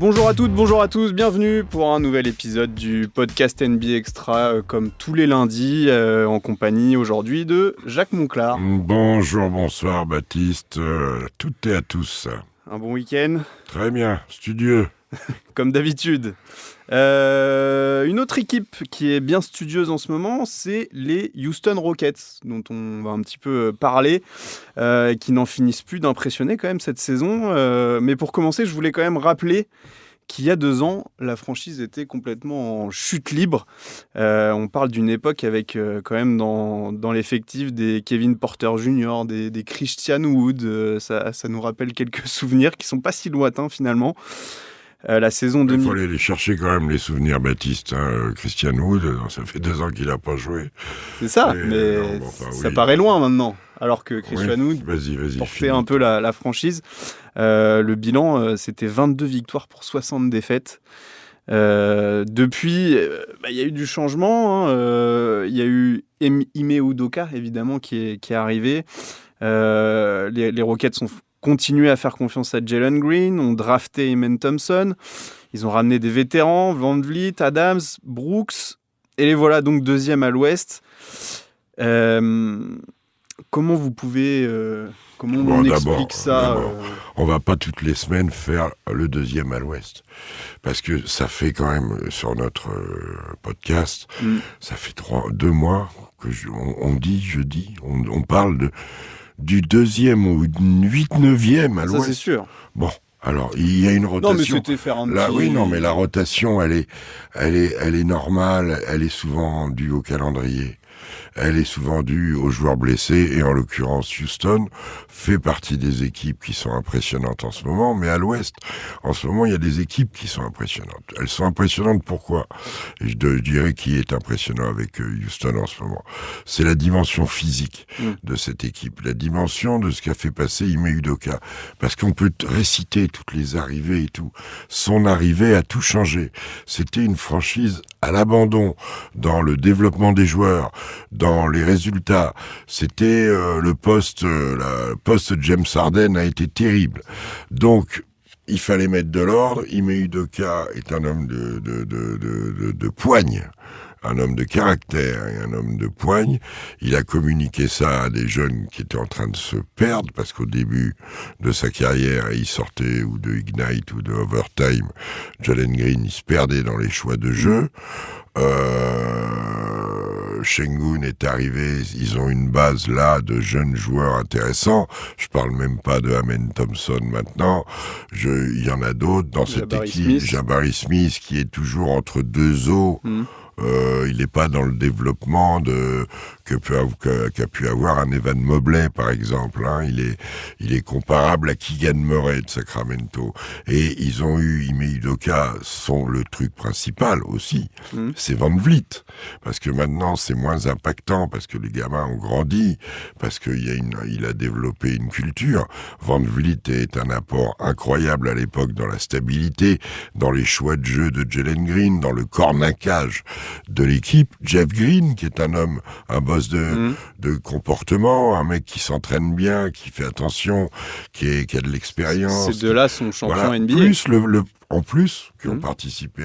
Bonjour à toutes, bonjour à tous, bienvenue pour un nouvel épisode du podcast NBA Extra, comme tous les lundis, en compagnie aujourd'hui de Jacques Monclar. Bonjour, bonsoir Baptiste, toutes et à tous. Un bon week-end. Très bien, studieux. Comme d'habitude. Une autre équipe qui est bien studieuse en ce moment, c'est les Houston Rockets, dont on va un petit peu parler, qui n'en finissent plus d'impressionner quand même cette saison. Mais pour commencer, je voulais quand même rappeler qu'il y a 2 ans, la franchise était complètement en chute libre. On parle d'une époque avec quand même dans l'effectif des Kevin Porter Jr., des Christian Wood. Ça nous rappelle quelques souvenirs qui sont pas si lointains finalement. La saison 2000. Il faut aller les chercher quand même, les souvenirs, Baptiste. Christian Wood, ça fait 2 ans qu'il n'a pas joué. C'est ça, mais ça paraît loin maintenant. Alors que Christian Wood portait un peu la franchise. Le bilan, c'était 22 victoires pour 60 défaites. Depuis, y a eu du changement. Il y a eu Ime Udoka, évidemment, qui est arrivé. Les Rockets ont continué à faire confiance à Jalen Green, ont drafté Amen Thompson. Ils ont ramené des vétérans, Van Vliet, Adams, Brooks. Et les voilà donc deuxième à l'Ouest. Comment vous pouvez... comment on explique ça On va pas toutes les semaines faire le deuxième à l'Ouest. Parce que ça fait quand même, sur notre podcast, ça fait 2 mois que on parle du deuxième ou 8-9e à l'Ouest. Ça, c'est sûr. Bon, alors, il y a une rotation. Non, mais c'était faire un petit... Oui, non, mais la rotation, elle est normale, elle est souvent due au calendrier. Elle est souvent due aux joueurs blessés, et en l'occurrence, Houston fait partie des équipes qui sont impressionnantes en ce moment, mais à l'Ouest, en ce moment, il y a des équipes qui sont impressionnantes. Elles sont impressionnantes pourquoi ? Et je dirais qui est impressionnant avec Houston en ce moment. C'est la dimension physique de cette équipe, la dimension de ce qu'a fait passer Ime Udoka. Parce qu'on peut réciter toutes les arrivées et tout. Son arrivée a tout changé. C'était une franchise à l'abandon dans le développement des joueurs, dans les résultats. C'était le poste James Harden a été terrible. Donc il fallait mettre de l'ordre. Ime Udoka est un homme de poigne, un homme de caractère et un homme de poigne. Il a communiqué ça à des jeunes qui étaient en train de se perdre, parce qu'au début de sa carrière, il sortait ou de Ignite ou de Overtime. Jalen Green, il se perdait dans les choix de jeu. Sengun est arrivé, ils ont une base là de jeunes joueurs intéressants. Je parle même pas de Amen Thompson maintenant. Il y en a d'autres dans cette équipe. Jabari Smith qui est toujours entre 2 eaux. Il n'est pas dans le développement qu'a pu avoir un Evan Mobley, par exemple. Il est comparable à Keegan Murray de Sacramento. Et ils ont eu Ime Udoka, le truc principal aussi, c'est Van Vliet. Parce que maintenant, c'est moins impactant, parce que les gamins ont grandi, parce qu'il a développé une culture. Van Vliet est un apport incroyable à l'époque dans la stabilité, dans les choix de jeu de Jalen Green, dans le cornaquage de l'équipe. Jeff Green, qui est un boss de comportement, un mec qui s'entraîne bien, qui fait attention, qui a de l'expérience. Ces deux-là sont champions NBA. Plus en plus, qui ont participé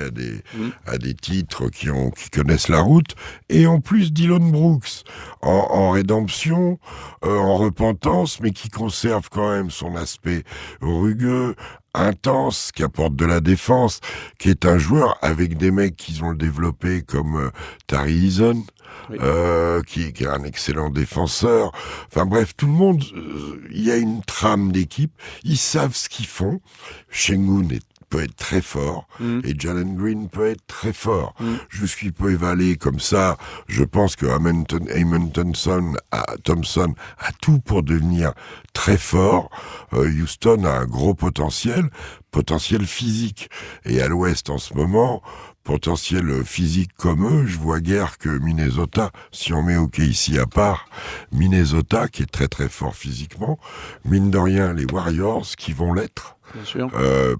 à des titres, qui connaissent la route, et en plus Dillon Brooks, en rédemption, en repentance, mais qui conserve quand même son aspect rugueux, intense, qui apporte de la défense, qui est un joueur avec des mecs qui ont le développé comme Tari Eason, qui est un excellent défenseur. Enfin bref, tout le monde, il y a une trame d'équipe, ils savent ce qu'ils font. Sengun peut être très fort, et Jalen Green peut être très fort. Jusqu'il peut évaluer comme ça. Je pense que Amen Thompson a tout pour devenir très fort. Houston a un gros potentiel physique. Et à l'Ouest en ce moment, potentiel physique comme eux, je vois guère que Minnesota, si on met OKC à part, Minnesota qui est très très fort physiquement, mine de rien les Warriors qui vont l'être, Bien sûr.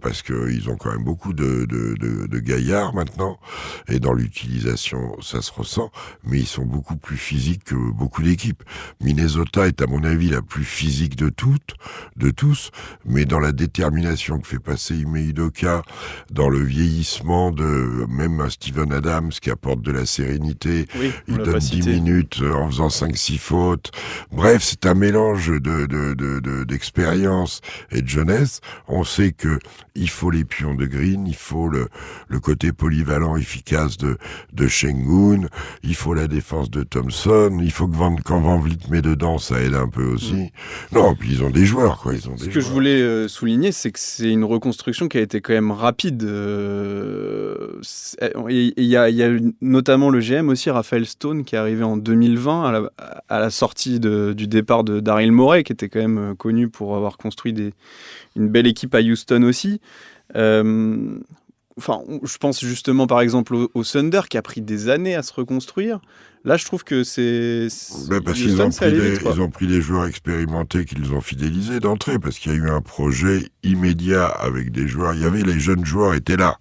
Parce qu'ils ont quand même beaucoup de gaillards maintenant, et dans l'utilisation, ça se ressent, mais ils sont beaucoup plus physiques que beaucoup d'équipes. Minnesota est à mon avis la plus physique de tous, mais dans la détermination que fait passer Ime Udoka, dans le vieillissement de même un Steven Adams qui apporte de la sérénité, Oui, il donne 10 minutes en faisant 5-6 fautes. Bref, c'est un mélange d'expérience et de jeunesse. On sait que il faut les pions de Green, il faut le côté polyvalent efficace de Şengün, il faut la défense de Thompson, il faut que quand Van Vliet met dedans, ça aide un peu aussi. Non, puis ils ont des joueurs, quoi. Ce que je voulais souligner, c'est que c'est une reconstruction qui a été quand même rapide. Il y a notamment le GM aussi, Raphaël Stone, qui est arrivé en 2020 à la sortie du départ de Daryl Morey, qui était quand même connu pour avoir construit une belle équipe à Houston aussi. Je pense justement par exemple au Thunder qui a pris des années à se reconstruire. Là, je trouve que parce Houston, qu'ils ont pris des joueurs expérimentés qu'ils ont fidélisés d'entrée, parce qu'il y a eu un projet immédiat avec des joueurs. Il y avait les jeunes joueurs étaient là.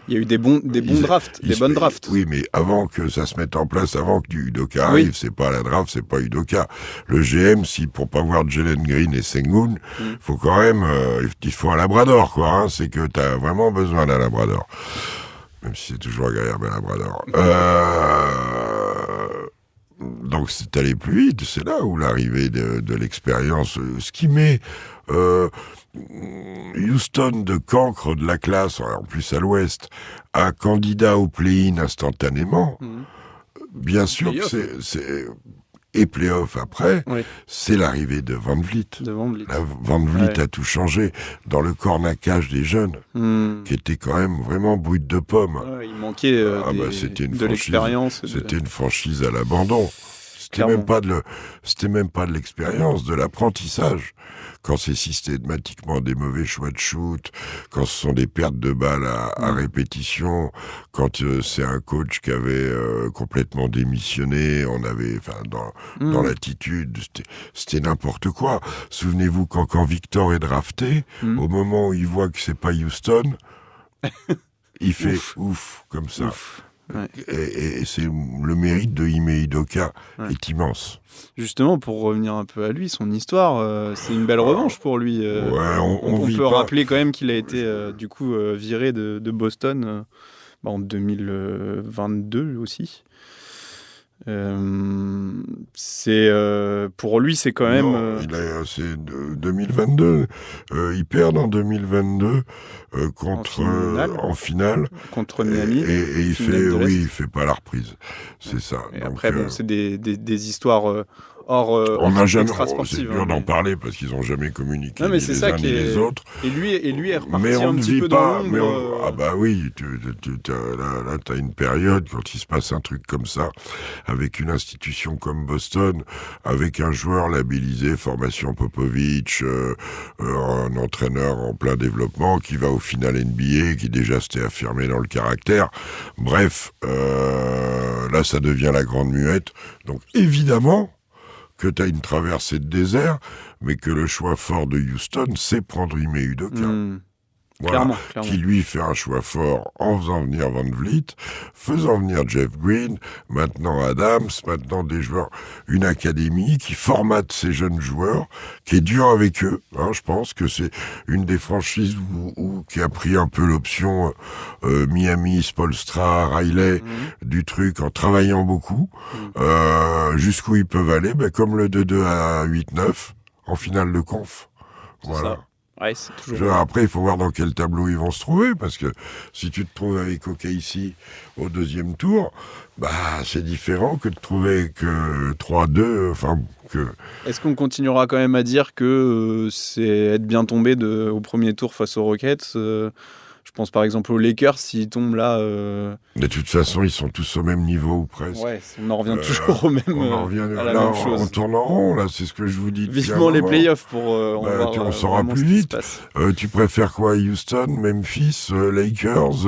Il y a eu des bons drafts, des bonnes drafts. Oui, mais avant que ça se mette en place, avant que Udoka arrive, c'est pas la draft, c'est pas Udoka. Le GM, pour pas voir Jalen Green et Şengün, faut quand même, il faut un Labrador, quoi. Hein, c'est que t'as vraiment besoin d'un Labrador. Même si c'est toujours agréable, un Labrador. Donc c'est allé plus vite, c'est là où l'arrivée de l'expérience, ce qui met Houston de cancre de la classe, en plus à l'ouest, un candidat au play-in instantanément. Bien sûr que c'est et play-off après, c'est l'arrivée de Van Vliet. Van Vliet a tout changé dans le cornacage des jeunes, qui était quand même vraiment brut de pomme. Il manquait de l'expérience. C'était une franchise à l'abandon. C'était même pas de l'expérience, de l'apprentissage. Quand c'est systématiquement des mauvais choix de shoot, quand ce sont des pertes de balles à répétition, quand c'est un coach qui avait complètement démissionné, dans l'attitude, c'était n'importe quoi. Souvenez-vous quand Victor est drafté, au moment où il voit que c'est pas Houston, il fait ouf comme ça. Ouf. Ouais. Et c'est le mérite de Ime Udoka est immense. Justement, pour revenir un peu à lui, son histoire, c'est une belle revanche pour lui. On peut rappeler quand même qu'il a été viré de Boston en 2022 aussi. Pour lui, c'est quand même. C'est 2022. Ils perdent en 2022 en finale contre Miami. Et il fait pas la reprise. C'est ça. Et donc, après, c'est des histoires on n'a jamais. C'est dur d'en parler parce qu'ils n'ont jamais communiqué ni les uns ni les autres. Et lui est reparti un petit peu dans l'ombre. Ah bah oui, là t'as une période quand il se passe un truc comme ça, avec une institution comme Boston, avec un joueur labellisé formation Popovich, un entraîneur en plein développement qui va au final NBA, qui déjà s'était affirmé dans le caractère. Bref, là ça devient la grande muette. Donc évidemment que tu as une traversée de désert, mais que le choix fort de Houston, c'est prendre Ime Udoka. Clairement. Qui lui fait un choix fort en faisant venir Van Vliet, faisant venir Jeff Green, maintenant Adams, maintenant des joueurs, une académie qui formate ces jeunes joueurs, qui est dur avec eux. Je pense que c'est une des franchises qui a pris un peu l'option Miami, Spoelstra, Riley, du truc en travaillant beaucoup, jusqu'où ils peuvent aller, comme le 2-2 à 8-9 en finale de conf. Voilà. Ouais, c'est toujours... Après, il faut voir dans quel tableau ils vont se trouver, parce que si tu te trouves avec OKC au deuxième tour, c'est différent que de trouver que 3-2, Est-ce qu'on continuera quand même à dire que c'est être bien tombé au premier tour face aux Rockets Je pense par exemple aux Lakers, s'ils tombent là... De toute façon, ils sont tous au même niveau ou presque. Ouais, on en revient toujours à la même chose. On tourne en rond, là, c'est ce que je vous dis. Vivement les playoffs pour on saura plus vite. Tu préfères quoi, Houston, Memphis, Lakers,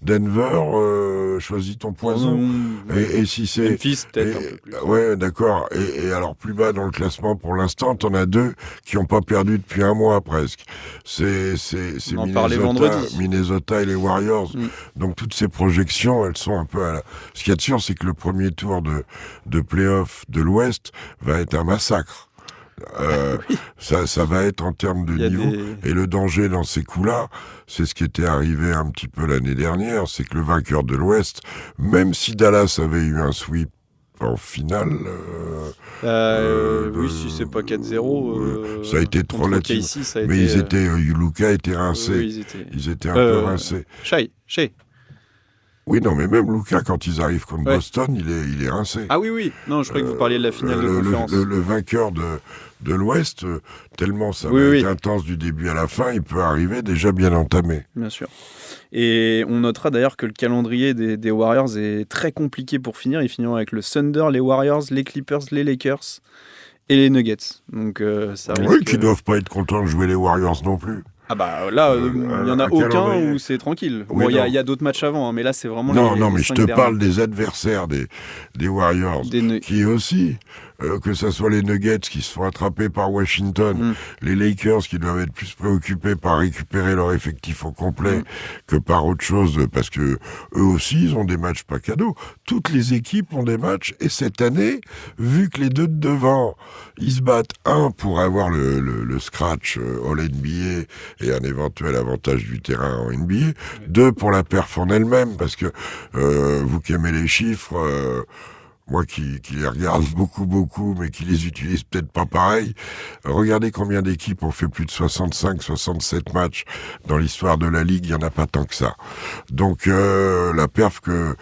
Denver, choisis ton poison. Et si c'est... Memphis, peut-être un peu plus. Ouais, d'accord. Et alors, plus bas dans le classement, pour l'instant, t'en as 2 qui n'ont pas perdu depuis un mois, presque. C'est Minnesota et les Warriors. Donc, toutes ces projections, elles sont un peu à la... Ce qu'il y a de sûr, c'est que le premier tour de play-off de l'Ouest va être un massacre. Oui. Ça va être en termes de niveau. Et le danger dans ces coups-là, c'est ce qui était arrivé un petit peu l'année dernière, c'est que le vainqueur de l'Ouest, même si Dallas avait eu un sweep en finale... oui, si c'est pas 4-0... ça a été trop relatif. Mais Luka était rincé. Oui, ils étaient un peu rincés. Shai. Oui, non, mais même Luka, quand ils arrivent contre Boston, il est rincé. Ah oui. Non, je croyais que vous parliez de la finale de conférence. Le vainqueur de l'Ouest, tellement ça va être intense du début à la fin, il peut arriver déjà bien entamé. Bien sûr. Et on notera d'ailleurs que le calendrier des Warriors est très compliqué pour finir. Ils finiront avec le Thunder, les Warriors, les Clippers, les Lakers et les Nuggets. Donc, ça risque... Oui, qui ne doivent pas être contents de jouer les Warriors non plus. Ah bah là, il n'y en a aucun où c'est tranquille. Oui, bon, il y a d'autres matchs avant, hein, mais là, c'est vraiment Non, mais les je te parle des adversaires des Warriors, qui aussi, que ce soit les Nuggets qui se font attraper par Washington, les Lakers qui doivent être plus préoccupés par récupérer leur effectif au complet que par autre chose, parce que eux aussi, ils ont des matchs pas cadeaux. Toutes les équipes ont des matchs, et cette année, vu que les deux de devant, ils se battent, pour avoir le scratch All-NBA et un éventuel avantage du terrain en NBA, 2 pour la perf en elle-même, parce que vous qui aimez les chiffres, moi qui les regarde beaucoup, mais qui les utilise peut-être pas pareil, regardez combien d'équipes ont fait plus de 65-67 matchs dans l'histoire de la Ligue, il y en a pas tant que ça. Donc la perf que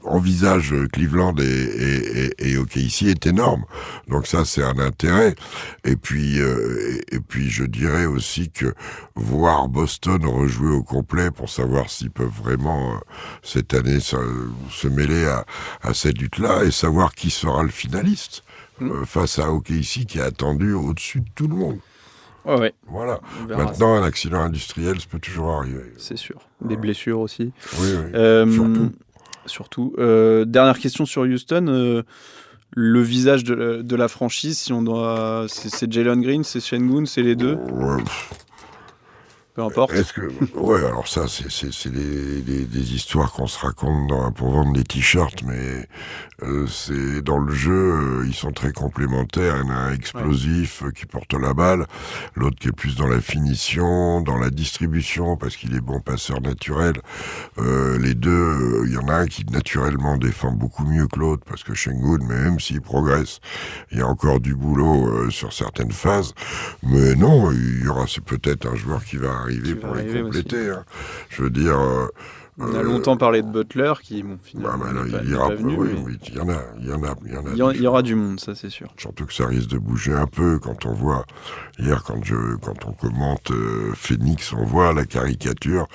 envisage Cleveland et OKC est énorme. Donc ça, c'est un intérêt. Et puis je dirais aussi que voir Boston rejouer au complet pour savoir s'ils peuvent vraiment cette année se mêler à cette lutte-là et savoir qui sera le finaliste face à OKC qui est attendu au-dessus de tout le monde. Ouais. Voilà. Maintenant, un accident industriel, ça peut toujours arriver. C'est sûr. Des blessures aussi. Oui. Surtout. Dernière question sur Houston. Le visage de la franchise, si on doit, c'est Jalen Green, c'est Sengun, c'est les deux. Peu importe. Alors ça, c'est des histoires qu'on se raconte pour vendre des t-shirts, mais c'est dans le jeu, ils sont très complémentaires. Il y en a un explosif qui porte la balle, l'autre qui est plus dans la finition, dans la distribution, parce qu'il est bon passeur naturel. Les deux, il y en a un qui naturellement défend beaucoup mieux que l'autre, parce que Sengun, même s'il progresse, il y a encore du boulot sur certaines phases. Mais non, c'est peut-être un joueur qui va arriver pour les compléter. Hein. Je veux dire... on a longtemps parlé de Butler qui, finalement, il ira pas venu. Oui, il y en a. Il y aura du monde, ça c'est sûr. Surtout que ça risque de bouger un peu quand on voit... Hier, quand on commente Phoenix, on voit la caricature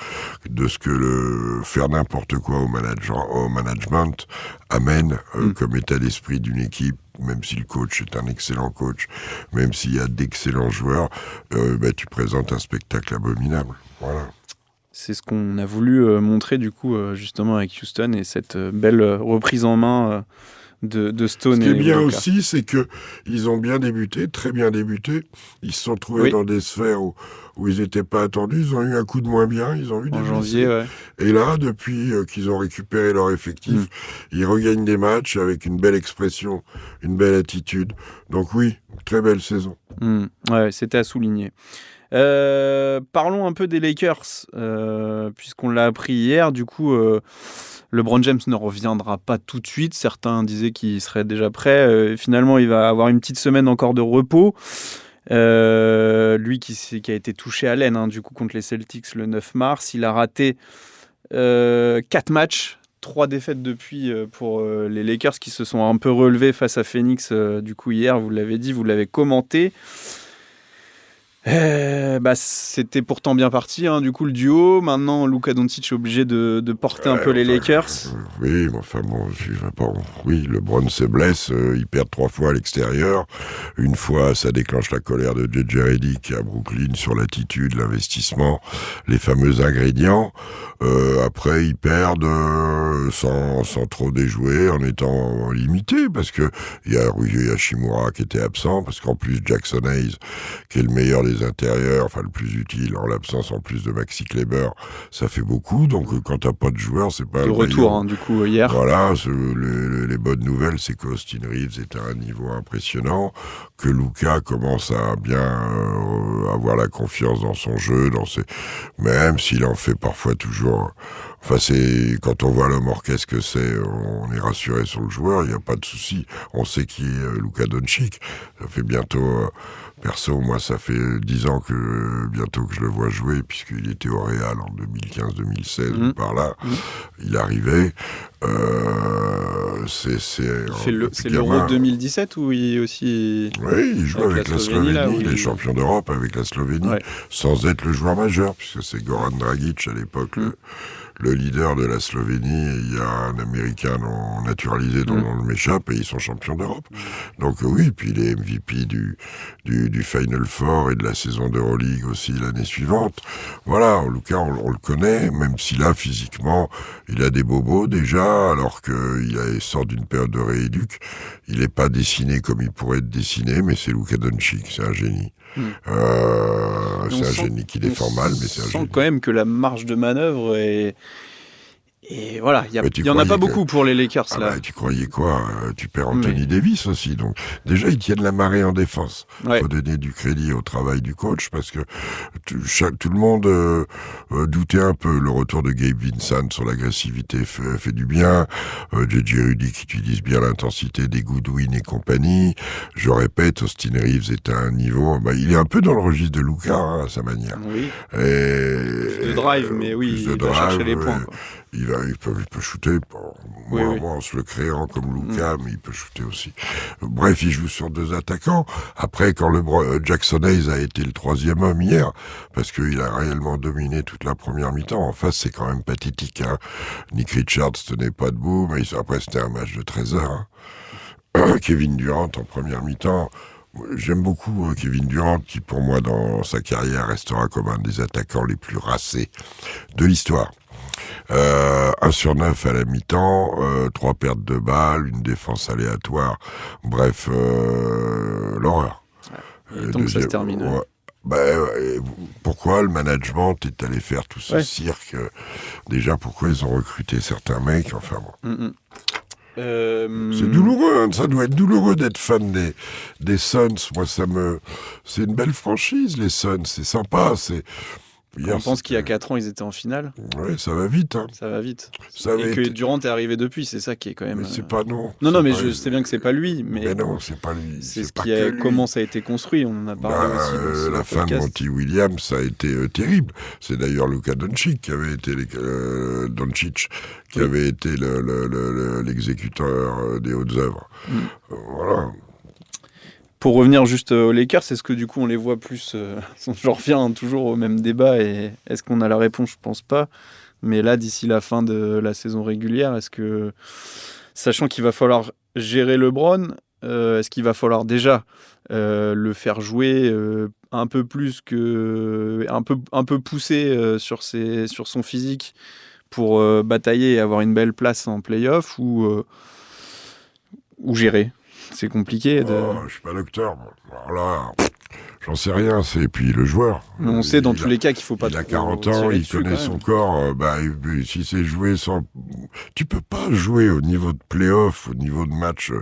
de ce que faire n'importe quoi au management amène comme état d'esprit d'une équipe. Même si le coach est un excellent coach, même s'il y a d'excellents joueurs, tu présentes un spectacle abominable. Voilà. C'est ce qu'on a voulu montrer du coup justement avec Houston et cette belle reprise en main de Stone. Ce qui est bien aussi, c'est que ils ont bien débuté, très bien débuté. Ils se sont trouvés dans des sphères où ils n'étaient pas attendus. Ils ont eu un coup de moins bien. Ils ont eu des janvier, Et là, depuis qu'ils ont récupéré leur effectif, ils regagnent des matchs avec une belle expression, une belle attitude. Donc oui, très belle saison. Ouais, c'était à souligner. Parlons un peu des Lakers, puisqu'on l'a appris hier. Du coup, LeBron James ne reviendra pas tout de suite. Certains disaient qu'il serait déjà prêt. Finalement, il va avoir une petite semaine encore de repos. Lui qui a été touché à l'aine, du coup, contre les Celtics le 9 mars. Il a raté 4 matchs. 3 défaites depuis pour les Lakers qui se sont un peu relevés face à Phoenix du coup hier. Vous l'avez dit, vous l'avez commenté. C'était pourtant bien parti, hein, du coup, le duo. Maintenant, Luka Doncic est obligé de porter un peu les Lakers. Oui, mais enfin bon, oui, LeBron se blesse, ils perdent 3 fois à l'extérieur. Une fois, ça déclenche la colère de JJ Redick à Brooklyn sur l'attitude, l'investissement, les fameux ingrédients. Après, ils perdent sans trop déjouer, en étant limité, parce que il y a Rui Hachimura qui était absent, parce qu'en plus Jackson Hayes, qui est le meilleur des intérieurs, enfin le plus utile, en l'absence en plus de Maxi Kleber, ça fait beaucoup. Donc quand t'as pas de joueur, c'est pas de retour, du coup, hier. Voilà, les bonnes nouvelles, c'est qu'Austin Reeves est à un niveau impressionnant, que Luka commence à bien avoir la confiance dans son jeu, même s'il en fait parfois toujours. Enfin, quand on voit l'homme orchestre que c'est, on est rassuré sur le joueur, il n'y a pas de souci. On sait qui est Luka Doncic. Ça fait bientôt, perso, moi, ça fait 10 ans bientôt que je le vois jouer, puisqu'il était au Real en 2015-2016, par là. Il arrivait. C'est l'Euro 2017 où il aussi. Oui, il joue avec la Slovénie, il est champion d'Europe avec la Slovénie, sans être le joueur majeur, puisque c'est Goran Dragic à l'époque, le leader de la Slovénie, et il y a un Américain non naturalisé dont le nom m'échappe, et ils sont champions d'Europe. Donc oui, puis il est MVP du Final Four et de la saison d'Euroleague aussi l'année suivante. Voilà, en tout cas, on le connaît, même si là, physiquement, il a des bobos déjà, alors qu'il sort d'une période de rééduque. Il n'est pas dessiné comme il pourrait être dessiné, mais c'est Luka Doncic, c'est un génie. C'est un génie qui défend mal, mais c'est un génie. On sent quand même que la marge de manœuvre est... Et voilà, il y en a pas beaucoup pour les Lakers là. Tu croyais quoi? Tu perds Anthony Davis aussi. Donc déjà, ils tiennent la marée en défense. Il faut donner du crédit au travail du coach, parce que tout le monde doutait un peu. Le retour de Gabe Vincent sur l'agressivité fait du bien. JJ Redick qui utilise bien l'intensité des Goodwin et compagnie. Je répète, Austin Reeves est à un niveau... il est un peu dans le registre de Luka, à sa manière. Oui. Plus de drive, mais oui, il va chercher les points, quoi. Il peut shooter, moins en se le créant comme Luka, mais il peut shooter aussi. Bref, il joue sur 2 attaquants. Après, quand Jackson Hayes a été le 3e homme hier, parce qu'il a réellement dominé toute la première mi-temps, en face, c'est quand même pathétique. Hein. Nick Richards tenait pas debout, mais après, c'était un match de 13 heures. Hein. Kevin Durant en première mi-temps. J'aime beaucoup Kevin Durant, qui pour moi, dans sa carrière, restera comme un des attaquants les plus racés de l'histoire. 1 sur 9 à la mi-temps, 3 pertes de balles, une défense aléatoire, bref, l'horreur. Il est temps que ça se termine. Pourquoi le management est allé faire tout ce cirque? Déjà, pourquoi ils ont recruté certains mecs? Enfin bon. C'est douloureux, hein, ça doit être douloureux d'être fan des Suns. Moi, c'est une belle franchise, les Suns, c'est sympa, On pense qu'il y a 4 ans, ils étaient en finale. Oui, ça va vite. Hein. Ça va vite. Que Durant est arrivé depuis, c'est ça qui est quand même... Mais c'est pas non. Non, mais je sais bien que c'est pas lui. Mais non, c'est pas lui. C'est comment ça a été construit, on en a parlé aussi. La fin de Monty Williams, ça a été terrible. C'est d'ailleurs Luka Doncic qui avait été l'exécuteur des hautes œuvres. Voilà. Pour revenir juste aux Lakers, est-ce que du coup on les voit plus... je reviens toujours au même débat, et est-ce qu'on a la réponse? Je pense pas. Mais là, d'ici la fin de la saison régulière, est-ce que, sachant qu'il va falloir gérer LeBron, est-ce qu'il va falloir déjà le faire jouer un peu plus un peu poussé sur son physique pour batailler et avoir une belle place en play-off, ou gérer? C'est compliqué. Je suis pas docteur. Alors là, j'en sais rien. Et puis le joueur. On sait dans tous les cas qu'il faut pas. Il a 40 ans, il connaît son corps. Si c'est joué sans, tu peux pas jouer au niveau de play-off, au niveau de match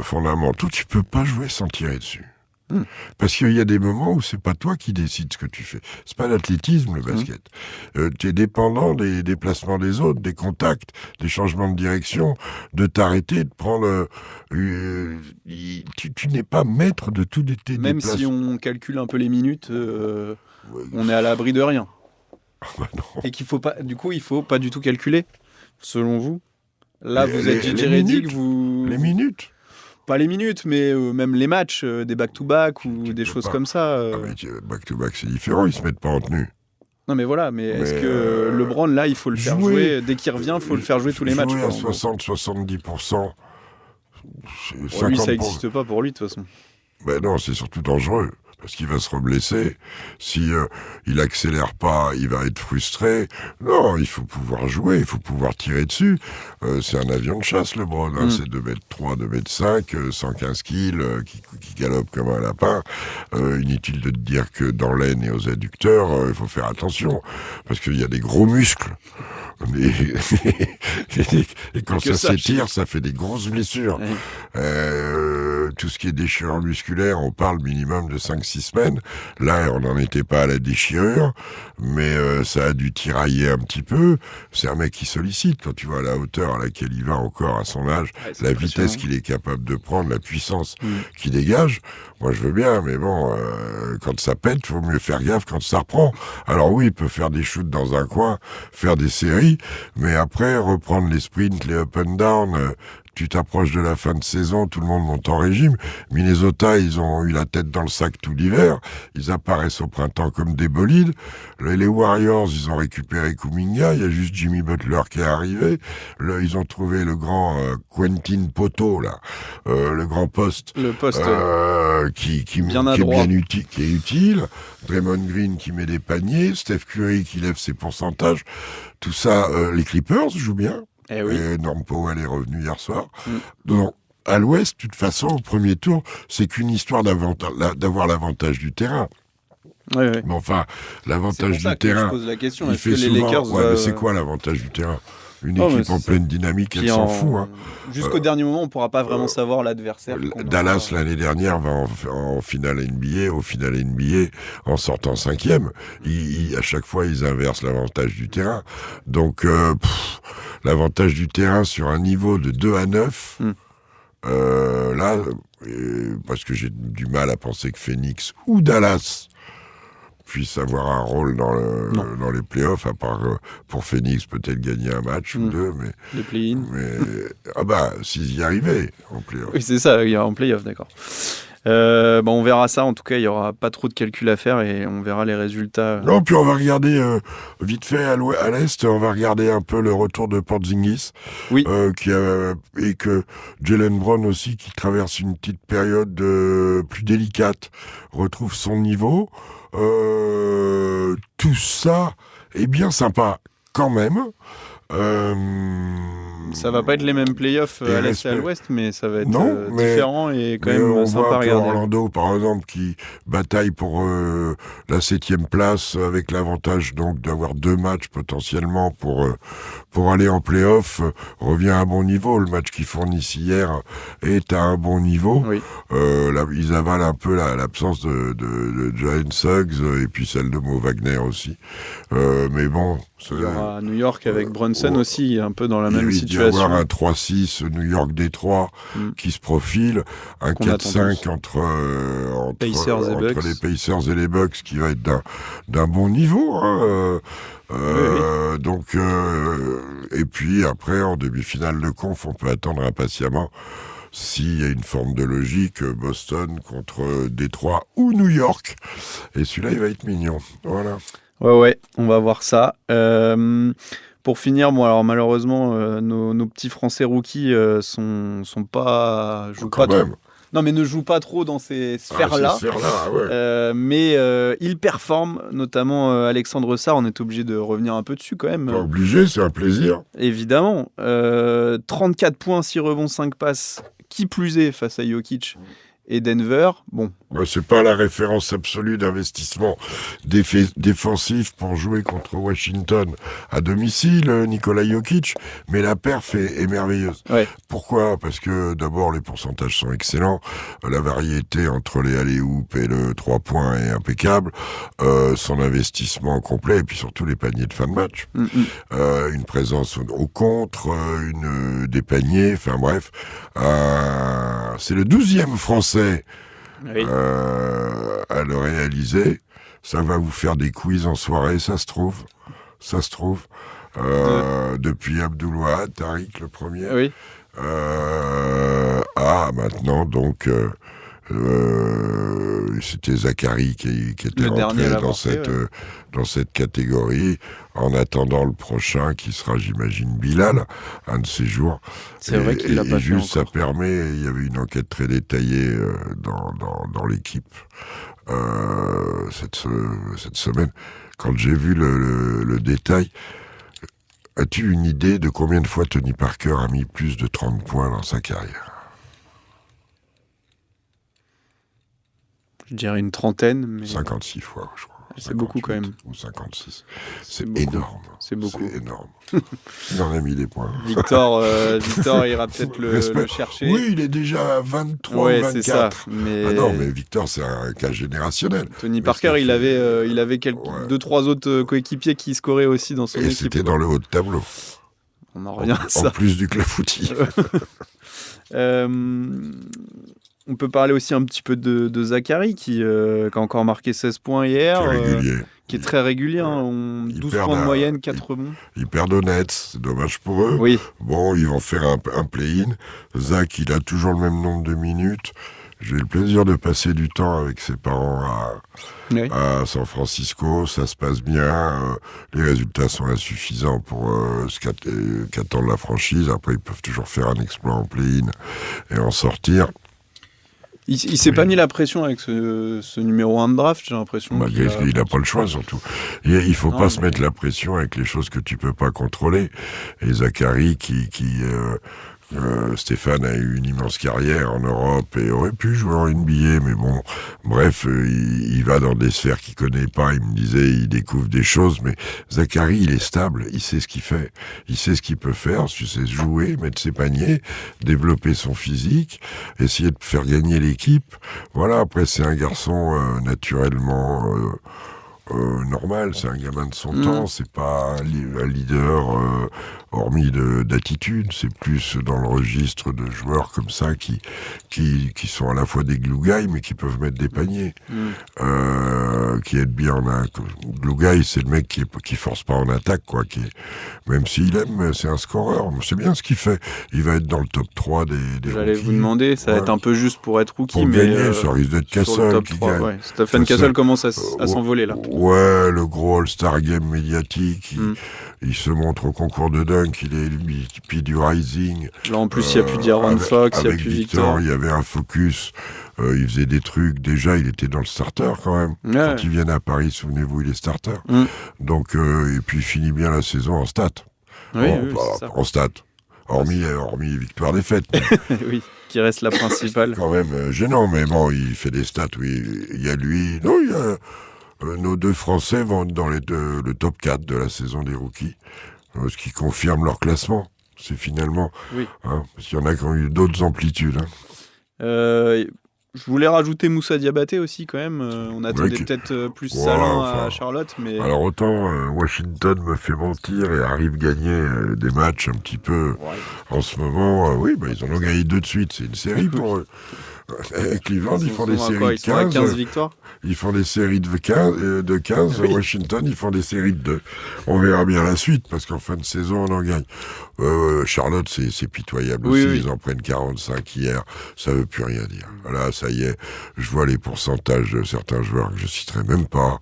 fondamentaux. Tu peux pas jouer sans tirer dessus. Parce qu'il y a des moments où c'est pas toi qui décides ce que tu fais. C'est pas l'athlétisme, le basket. Tu es dépendant des déplacements des autres, des contacts, des changements de direction, de t'arrêter, de prendre... tu n'es pas maître de tout tes déplacements. Même si on calcule un peu les minutes, on est à l'abri de rien. Et qu'il faut pas... Du coup, il faut pas du tout calculer, selon vous. Là, vous êtes JJ Redick, vous... Les minutes. Pas les minutes, mais même les matchs, des back-to-back ou des choses comme ça. Ah, mais back-to-back, c'est différent, ils se mettent pas en tenue. Non, mais voilà, mais est-ce que LeBron, là, il faut le faire jouer dès qu'il revient, il faut le faire jouer tous les matchs. Jouer à 60-70%. Pour lui, ça n'existe pas pour lui, de toute façon. Ben non, c'est surtout dangereux. Parce qu'il va se reblesser. Si il accélère pas, il va être frustré. Non, il faut pouvoir jouer, il faut pouvoir tirer dessus. C'est un avion de chasse, LeBron. C'est 2m3, 2m5, 115 kills, qui galope comme un lapin. Inutile de te dire que dans l'aine et aux adducteurs, il faut faire attention. Parce qu'il y a des gros muscles. Et quand ça s'étire, ça fait des grosses blessures. Tout ce qui est déchirure musculaire, on parle minimum de 5-6 semaines. Là, on n'en était pas à la déchirure, mais ça a dû tirailler un petit peu. C'est un mec qui sollicite, quand tu vois la hauteur à laquelle il va encore à son âge, la vitesse qu'il est capable de prendre, la puissance qu'il dégage. Moi, je veux bien, mais bon, quand ça pète, il faut mieux faire gaffe quand ça reprend. Alors oui, il peut faire des shoots dans un coin, faire des séries, mais après, reprendre les sprints, les up and down, tu t'approches de la fin de saison, tout le monde monte en régime. Minnesota, ils ont eu la tête dans le sac tout l'hiver. Ils apparaissent au printemps comme des bolides. Les Warriors, ils ont récupéré Kuminga. Il y a juste Jimmy Butler qui est arrivé. Ils ont trouvé le grand Quentin Poto, là, le grand poste. Le poste qui est utile. Draymond Green qui met des paniers. Steph Curry qui lève ses pourcentages. Tout ça, les Clippers jouent bien. Eh oui. Et Norm Powell est revenu hier soir. Donc, à l'Ouest, de toute façon, au premier tour, c'est qu'une histoire d'avoir l'avantage du terrain. Oui. Mais enfin, l'avantage du terrain... C'est pour ça que je pose la question. Est-ce que les Lakers... mais c'est quoi l'avantage du terrain ? Une équipe en pleine dynamique, elle s'en fout. Hein. Jusqu'au dernier moment, on ne pourra pas vraiment savoir l'adversaire. Dallas, l'année dernière, va en finale NBA, au final NBA, en sortant 5e. À chaque fois, ils inversent l'avantage du terrain. Donc, l'avantage du terrain sur un niveau de 2-9, là, parce que j'ai du mal à penser que Phoenix ou Dallas puisse avoir un rôle dans les playoffs, à part pour Phoenix peut-être gagner un match ou deux, mais les play-in. S'ils y arrivaient en playoff. Oui, c'est ça, il y a en playoff, d'accord. On verra ça, en tout cas, il n'y aura pas trop de calculs à faire et on verra les résultats. Non, puis on va regarder vite fait à l'Est, on va regarder un peu le retour de Porzingis, et que Jaylen Brown aussi, qui traverse une petite période plus délicate, retrouve son niveau. Tout ça est bien sympa quand même. Ça va pas être les mêmes playoffs à l'Est et à l'Ouest, mais ça va être différent et quand même sympa à regarder. Orlando, par exemple, qui bataille pour la 7e place avec l'avantage donc d'avoir 2 matchs potentiellement pour aller en playoff, revient à un bon niveau. Le match qu'ils fournissent hier est à un bon niveau. Oui. Là, ils avalent un peu l'absence de Jalen Suggs et puis celle de Mo Wagner aussi. Mais bon... Il y aura New York avec Brunson aussi, un peu dans la même situation. Il va y avoir un 3-6 New York-Détroit qui se profile, un 4-5 entre les Pacers et les Bucks qui va être d'un bon niveau. Hein. Donc, et puis après, en demi-finale de conf, on peut attendre impatiemment, s'il y a une forme de logique, Boston contre Détroit ou New York. Et celui-là, il va être mignon. Voilà. Ouais, on va voir ça. Pour finir, alors malheureusement, nos petits Français rookies sont pas jouent pas trop. Non, mais ne jouent pas trop dans ces sphères-là. Mais ils performent, notamment Alexandre Sarr. On est obligé de revenir un peu dessus quand même. Pas obligé, c'est un plaisir. Évidemment. 34 points, 6 rebonds, 5 passes. Qui plus est face à Jokic et Denver, bon. C'est pas la référence absolue d'investissement défensif pour jouer contre Washington à domicile, Nikola Jokic, mais la perf est merveilleuse. Ouais. Pourquoi ? Parce que d'abord les pourcentages sont excellents, la variété entre les alley-oop et le 3 points est impeccable, son investissement complet et puis surtout les paniers de fin de match. Une présence au contre, des paniers, enfin bref. C'est le 12e Français à le réaliser. Ça va vous faire des quiz en soirée, ça se trouve. Depuis Abdul Wahab, Tariq le premier. Oui. maintenant, donc, c'était Zachary qui était Le dernier rentré à l'avoir dans cette catégorie, en attendant le prochain qui sera, j'imagine, Bilal, un de ces jours. C'est vrai qu'il l'a pas fait juste, ça encore. permet, il y avait une enquête très détaillée dans l'équipe cette semaine. Quand j'ai vu le détail, as-tu une idée de combien de fois Tony Parker a mis plus de 30 points dans sa carrière ? Je dirais une trentaine. Mais... 56 fois, je crois. C'est beaucoup quand même. Ou 56. C'est beaucoup. Énorme. C'est beaucoup. C'est énorme. Il en a mis des points. Victor ira peut-être le chercher. Oui, il est déjà à 23 ouais, 24. C'est ça, mais... Ah non, mais Victor, c'est un cas générationnel. Tony Parker, il avait 2-3 autres coéquipiers qui scoraient aussi dans son équipe. Et c'était dans le haut de tableau. On en revient à ça. En plus du clafoutis. On peut parler aussi un petit peu de Zachary qui a encore marqué 16 points hier. Qui est très régulier. 12 points de moyenne, 4 rebonds. Ils perdent au net, c'est dommage pour eux. Oui. Bon, ils vont faire un play-in. Zach, il a toujours le même nombre de minutes. J'ai eu le plaisir de passer du temps avec ses parents à San Francisco. Ça se passe bien. Les résultats sont insuffisants pour ce qu'attend la franchise. Après, ils peuvent toujours faire un exploit en play-in et en sortir. Il s'est pas mis la pression avec ce numéro 1 de draft, j'ai l'impression. Il n'a pas le choix, surtout. Il faut pas se mettre la pression avec les choses que tu peux pas contrôler. Et Zachary, Stéphane a eu une immense carrière en Europe et aurait pu jouer en NBA, mais bon, bref, il va dans des sphères qu'il connaît pas. Il me disait, il découvre des choses, mais Zachary, il est stable, il sait ce qu'il fait, il sait ce qu'il peut faire, il sait jouer, mettre ses paniers, développer son physique, essayer de faire gagner l'équipe. Voilà, après, c'est un garçon naturellement... normal, c'est un gamin de son temps, c'est pas un leader hormis d'attitude, c'est plus dans le registre de joueurs comme ça qui sont à la fois des glue guys mais qui peuvent mettre des paniers, qui aident bien glue guy, c'est le mec qui force pas en attaque, quoi, même s'il aime, c'est un scoreur, c'est bien ce qu'il fait, il va être dans le top 3 des J'allais vous demander, ça va être un peu juste pour être rookie, pour mais gagner, ça risque d'être Castle qui gagne. Ouais. Stephen Castle commence à s'envoler là. Ouais, le gros All-Star Game médiatique, il se montre au concours de dunk, il est MVP du Rising. Là en plus il n'y a plus d'Aaron Fox, il n'y a plus Victor. Il y avait un focus, il faisait des trucs, déjà il était dans le starter quand même. Ouais. Quand ils viennent à Paris, souvenez-vous, il est starter. Donc, et puis il finit bien la saison en stats. En stats. Hormis victoire-défaite. Oui, qui reste la principale. Quand même gênant, mais bon, il fait des stats, oui. Il y a lui... Non, il y a... nos deux Français vont dans le top 4 de la saison des rookies, ce qui confirme leur classement. C'est finalement... Oui. Parce qu'il y en a qui ont eu d'autres amplitudes. Je voulais rajouter Moussa Diabaté aussi quand même. On attendait peut-être plus Salin à Charlotte. Mais... Alors autant Washington me fait mentir et arrive gagner des matchs un petit peu en ce moment. Ils en ont gagné 2 de suite. C'est une série pour eux. Cleveland, ils font des séries de 15. Ils sont à 15 victoires. Ils font des séries de 15. Oui. Washington, ils font des séries de 2. On verra bien la suite, parce qu'en fin de saison, on en gagne. Charlotte, c'est pitoyable aussi. Ils en prennent 45 hier. Ça veut plus rien dire. Voilà, ça y est. Je vois les pourcentages de certains joueurs que je citerai même pas.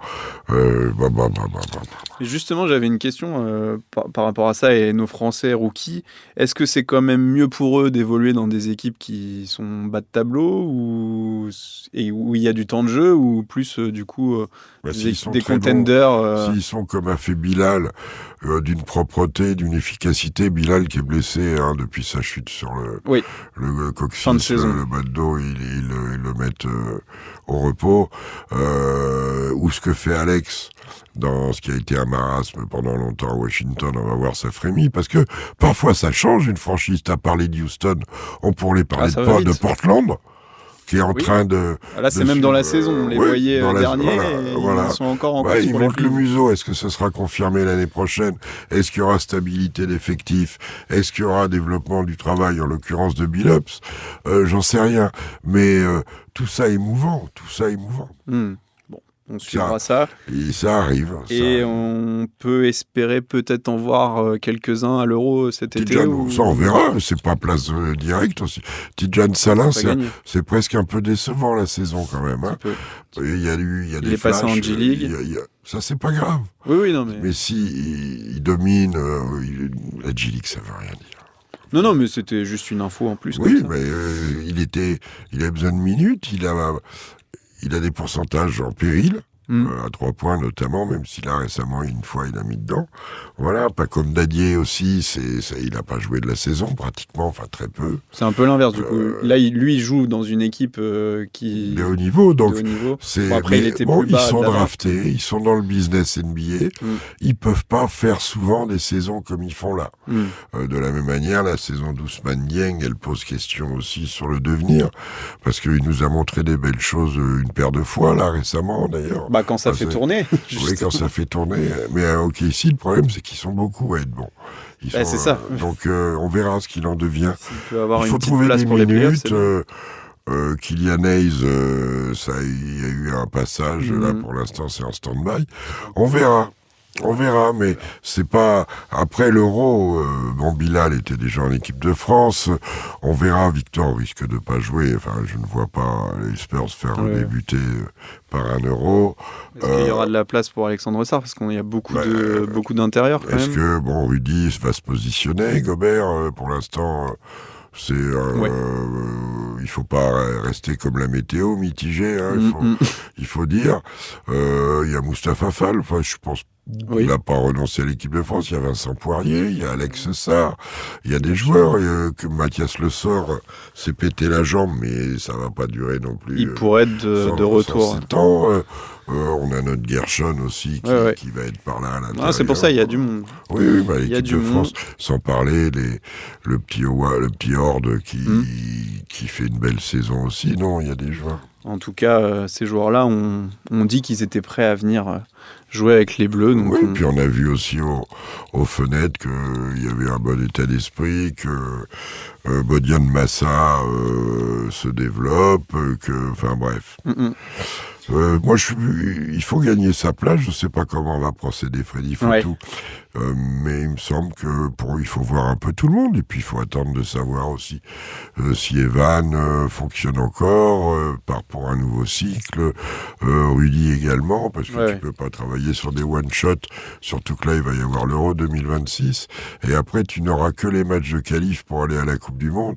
Et justement, j'avais une question par rapport à ça et nos Français rookies. Est-ce que c'est quand même mieux pour eux d'évoluer dans des équipes qui sont bas de tableau où il y a du temps de jeu, ou plus du coup des contenders S'ils sont comme a fait Bilal, d'une propreté, d'une efficacité, Bilal qui est blessé depuis sa chute sur le coccyx, le bas de dos, ils le mettent au repos, ou ce que fait Alex dans ce qui a été un marasme pendant longtemps à Washington. On va voir, ça frémit, parce que parfois ça change une franchise. T'as parlé de Houston, on pourrait parler de Portland, qui est en train de... Là, c'est même dans la saison, on les voyait dernier, ils sont encore en course il pour monte le museau. Est-ce que ce sera confirmé l'année prochaine? Est-ce qu'il y aura stabilité d'effectifs? Est-ce qu'il y aura développement du travail, en l'occurrence de Billups? J'en sais rien. Mais tout ça est mouvant, On suivra ça. Et ça arrive. Et on peut espérer peut-être en voir quelques-uns à l'Euro cet été. Ça, on verra. C'est pas place directe aussi. Tidjane Salin, c'est presque un peu décevant la saison quand même. Hein. Il y a des est passé en G-League. Ça, c'est pas grave. Oui, non, mais si il domine, la G-League, ça veut rien dire. Non, mais c'était juste une info en plus. Oui, mais il a besoin de minutes. Il a des pourcentages en péril. À 3 points notamment, même si là récemment une fois il a mis dedans. Voilà, pas comme Dadier aussi, il n'a pas joué de la saison pratiquement, enfin très peu. C'est un peu l'inverse du coup. Là, lui il joue dans une équipe qui de haut niveau, donc après il était plus bas. Ils sont draftés, ils sont dans le business NBA. Ils peuvent pas faire souvent des saisons comme ils font là. De la même manière, la saison d'Ousmane Dieng, elle pose question aussi sur le devenir, parce qu'il nous a montré des belles choses une paire de fois là récemment d'ailleurs. Quand ça fait tourner. Oui, quand ça fait tourner. Mais ici, le problème, c'est qu'ils sont beaucoup à être bons. C'est ça. Donc, on verra ce qu'il en devient. Il faut trouver des minutes. Kylian Hayes, il y a eu un passage. Là, pour l'instant, c'est en stand-by. On verra, mais c'est pas... Après l'Euro, Bilal était déjà en équipe de France. On verra, Victor risque de pas jouer. Enfin, je ne vois pas les Spurs faire débuter par un Euro. Est-ce qu'il y aura de la place pour Alexandre Sarr? Parce qu'il y a beaucoup d'intérieur quand même. Est-ce que, Rudy va se positionner? Gobert, pour l'instant... il faut pas rester comme la météo, mitigé, hein, il faut dire. Il y a Moustapha Fall, je pense il n'a pas renoncé à l'équipe de France. Il y a Vincent Poirier, il y a Alex Sarr, il y a des joueurs que Mathias Le Sort s'est pété la jambe, mais ça va pas durer non plus. Il pourrait être de retour. On a notre Gershon aussi qui va être par là à l'intérieur. C'est pour ça, il y a du monde. Oui, l'équipe de France, sans parler le petit Horde qui fait une belle saison aussi. Non, il y a des joueurs. En tout cas, ces joueurs-là, on dit qu'ils étaient prêts à venir jouer avec les Bleus. Donc puis on a vu aussi aux fenêtres qu'il y avait un bon état d'esprit, que Bodian Massa se développe, bref. Moi, il faut gagner sa place. Je ne sais pas comment va procéder Freddy Foutou. Mais il me semble il faut voir un peu tout le monde. Et puis, il faut attendre de savoir aussi si Evan fonctionne encore, part pour un nouveau cycle. Rudy également, parce que tu peux pas travailler sur des one-shots. Surtout que là, il va y avoir l'Euro 2026. Et après, tu n'auras que les matchs de qualif pour aller à la Coupe du Monde.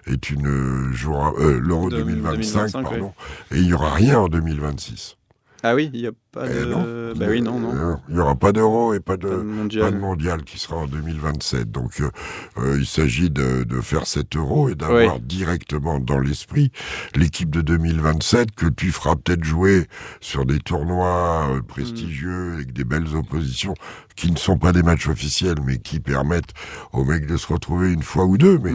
Et tu ne joueras... l'Euro 2025, pardon. Et il n'y aura rien en 2026. Ah oui, il n'y a pas de... non. Il n'y aura pas d'Euro et pas de mondial qui sera en 2027. Donc, il s'agit de faire cet Euro et d'avoir directement dans l'esprit l'équipe de 2027 que tu feras peut-être jouer sur des tournois prestigieux avec des belles oppositions qui ne sont pas des matchs officiels, mais qui permettent aux mecs de se retrouver une fois ou deux. Mais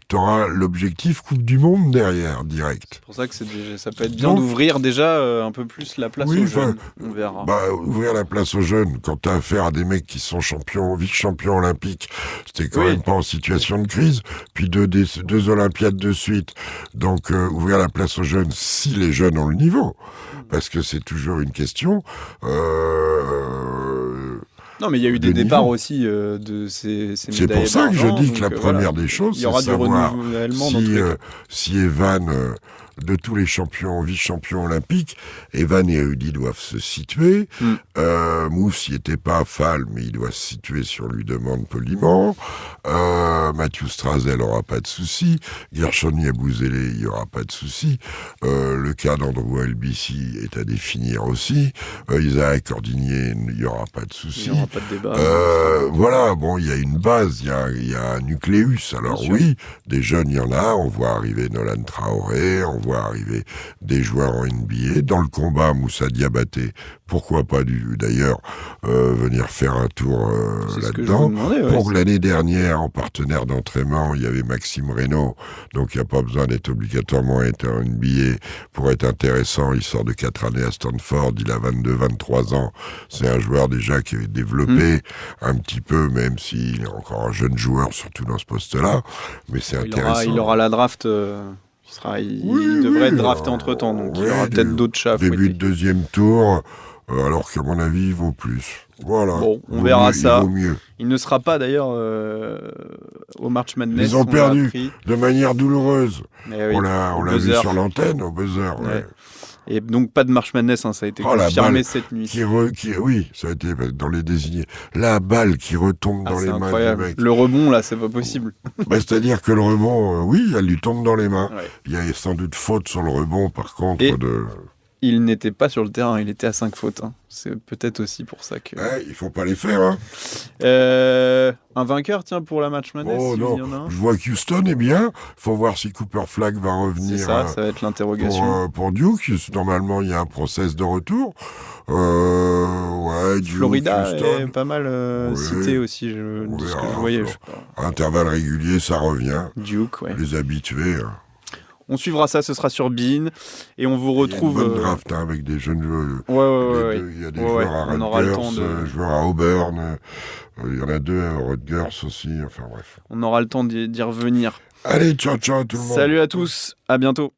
tu auras l'objectif Coupe du Monde derrière, direct. C'est pour ça que ça peut être bien d'ouvrir déjà un peu plus la place aux jeunes. On verra. Ouvrir la place aux jeunes, quand tu as affaire à des mecs qui sont vice-champions olympiques, c'était quand même pas en situation de crise. Puis deux Olympiades de suite. Donc, ouvrir la place aux jeunes, si les jeunes ont le niveau. Parce que c'est toujours une question... Non, mais il y a eu des départs aussi de ces médailles. C'est pour ça que je dis que la première des choses, c'est de savoir si Evan, de tous les vice-champions olympiques, Evan et Rudy doivent se situer. Mousse, il n'était pas Fall, mais il doit se situer si on lui demande poliment. Mathieu Strazel n'aura pas de souci. Gershon Yabouzélé, il n'y aura pas de souci. Le cas d'Andrew Albici est à définir aussi. Isaac Cordinier, il n'y aura pas de souci. Il n'y aura pas de débat. Voilà, il y a une base, il y a un nucléus. Alors oui, des jeunes, il y en a. On voit arriver Nolan Traoré, on voit arriver des joueurs en NBA. Dans le combat, Moussa Diabaté, pourquoi pas d'ailleurs venir faire un tour là-dedans. Pour l'année dernière, en partenaire d'entraînement, il y avait Maxime Reynaud, donc il n'y a pas besoin d'être obligatoirement être en NBA pour être intéressant. Il sort de 4 années à Stanford, il a 22-23 ans. C'est un joueur déjà qui est développé un petit peu, même s'il est encore un jeune joueur, surtout dans ce poste-là. Mais c'est intéressant. Il aura la draft... Il devrait être drafté entre-temps, donc il y aura peut-être d'autres chats à Début fouetter. de deuxième tour, alors qu'à mon avis, il vaut plus. Voilà. Bon, on verra ça. Il vaut mieux. Il ne sera pas d'ailleurs au March Madness. Ils ont perdu de manière douloureuse. Mais oui, on l'a vu sur l'antenne, au buzzer. Ouais. Et donc pas de March Madness, ça a été confirmé cette nuit. Oui, ça a été dans les désignés. La balle qui retombe dans les mains du mec. Le rebond, là, c'est pas possible. C'est-à-dire que le rebond, elle lui tombe dans les mains. Ouais. Il y a sans doute faute sur le rebond, par contre. Il n'était pas sur le terrain, il était à 5 fautes. Hein. C'est peut-être aussi pour ça que... il faut pas les faire. Hein. Un vainqueur, tiens, pour la Match Madness. Oh non, y en a un. Je vois que Houston est bien. Faut voir si Cooper Flagg va revenir. C'est ça va être l'interrogation. Pour Duke, normalement, il y a un process de retour. Duke, Florida Houston. est pas mal cité aussi, de ce que je voyais. Intervalle régulier, ça revient. Duke, Les habitués. On suivra ça, ce sera sur Bein. Et on vous retrouve... Il y a une bonne draft avec des jeunes joueurs. Il y a des joueurs à Rutgers, joueurs à Auburn. Il y en a 2 à Rutgers aussi. Enfin bref. On aura le temps d'y revenir. Allez, ciao tout le monde. Salut à tous, à bientôt.